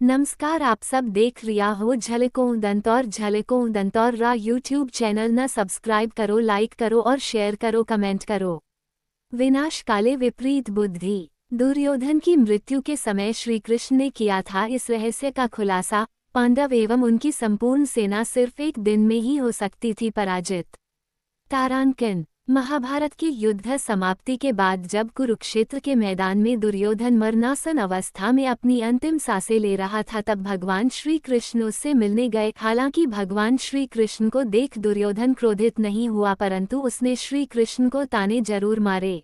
नमस्कार, आप सब देख रिया हो झलकों दंतौर रा यूट्यूब चैनल न सब्सक्राइब करो, लाइक करो और शेयर करो, कमेंट करो। विनाश काले विपरीत बुद्धि। दुर्योधन की मृत्यु के समय श्री कृष्ण ने किया था इस रहस्य का खुलासा। पांडव एवं उनकी संपूर्ण सेना सिर्फ एक दिन में ही हो सकती थी पराजित। तारांकन। महाभारत की युद्ध समाप्ति के बाद जब कुरुक्षेत्र के मैदान में दुर्योधन मरणासन अवस्था में अपनी अंतिम सांसें ले रहा था, तब भगवान श्री कृष्ण उससे मिलने गए। हालांकि भगवान श्री कृष्ण को देख दुर्योधन क्रोधित नहीं हुआ, परंतु उसने श्री कृष्ण को ताने जरूर मारे।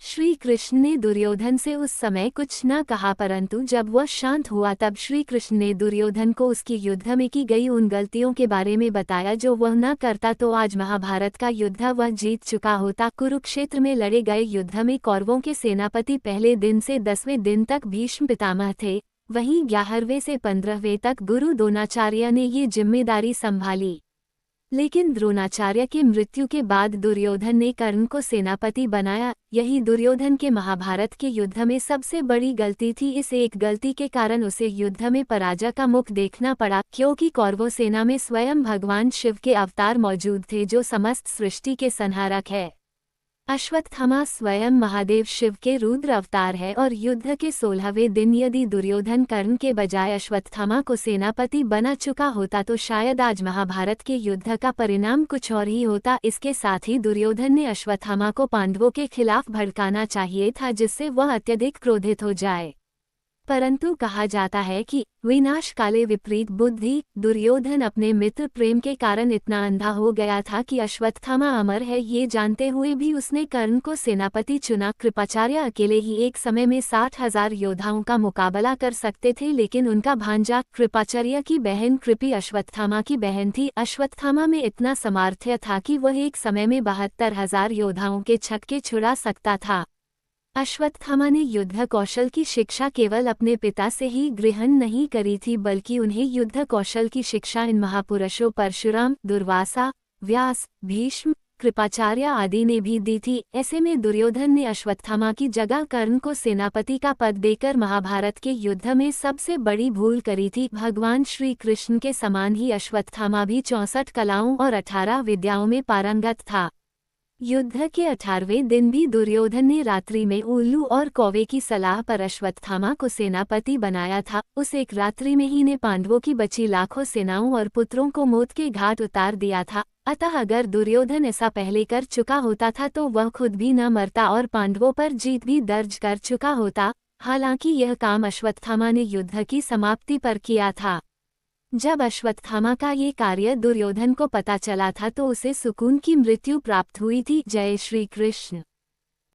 श्री कृष्ण ने दुर्योधन से उस समय कुछ न कहा, परंतु जब वह शांत हुआ तब श्री कृष्ण ने दुर्योधन को उसकी युद्ध में की गई उन गलतियों के बारे में बताया जो वह न करता तो आज महाभारत का युद्ध वह जीत चुका होता। कुरुक्षेत्र में लड़े गए युद्ध में कौरवों के सेनापति पहले दिन से 10वें दिन तक भीष्म पितामह थे, वहीं 11वें से 15वें तक गुरु द्रोणाचार्य ने ये जिम्मेदारी संभाली। लेकिन द्रोणाचार्य की मृत्यु के बाद दुर्योधन ने कर्ण को सेनापति बनाया। यही दुर्योधन के महाभारत के युद्ध में सबसे बड़ी गलती थी। इस एक गलती के कारण उसे युद्ध में पराजय का मुख देखना पड़ा, क्योंकि कौरवों सेना में स्वयं भगवान शिव के अवतार मौजूद थे जो समस्त सृष्टि के संहारक है। अश्वत्थामा स्वयं महादेव शिव के रुद्र अवतार है और युद्ध के 16वें दिन यदि दुर्योधन कर्ण के बजाय अश्वत्थामा को सेनापति बना चुका होता तो शायद आज महाभारत के युद्ध का परिणाम कुछ और ही होता। इसके साथ ही दुर्योधन ने अश्वत्थामा को पांडवों के खिलाफ भड़काना चाहिए था, जिससे वह अत्यधिक क्रोधित हो जाए। परंतु कहा जाता है कि विनाश काले विपरीत बुद्धि। दुर्योधन अपने मित्र प्रेम के कारण इतना अंधा हो गया था कि अश्वत्थामा अमर है ये जानते हुए भी उसने कर्ण को सेनापति चुना। कृपाचार्य अकेले ही एक समय में 60,000 योद्धाओं का मुकाबला कर सकते थे, लेकिन उनका भांजा कृपाचार्य की बहन कृपि अश्वत्थामा की बहन थी। अश्वत्थामा में इतना सामर्थ्य था कि वह एक समय में 72,000 योद्धाओं के छक्के छुड़ा सकता था। अश्वत्थामा ने युद्ध कौशल की शिक्षा केवल अपने पिता से ही ग्रहण नहीं करी थी, बल्कि उन्हें युद्ध कौशल की शिक्षा इन महापुरुषों परशुराम, दुर्वासा, व्यास, भीष्म, कृपाचार्य आदि ने भी दी थी। ऐसे में दुर्योधन ने अश्वत्थामा की जगह कर्ण को सेनापति का पद देकर महाभारत के युद्ध में सबसे बड़ी भूल करी थी। भगवान श्री कृष्ण के समान ही अश्वत्थामा भी 64 कलाओं और 18 विद्याओं में पारंगत था। युद्ध के 18वें दिन भी दुर्योधन ने रात्रि में उल्लू और कौवे की सलाह पर अश्वत्थामा को सेनापति बनाया था। उस एक रात्रि में ही ने पांडवों की बची लाखों सेनाओं और पुत्रों को मौत के घाट उतार दिया था। अतः अगर दुर्योधन ऐसा पहले कर चुका होता था तो वह खुद भी न मरता और पांडवों पर जीत भी दर्ज कर चुका होता। हालांकि यह काम अश्वत्थामा ने युद्ध की समाप्ति पर किया था। जब अश्वत्थामा का ये कार्य दुर्योधन को पता चला था तो उसे सुकून की मृत्यु प्राप्त हुई थी। जय श्री कृष्ण।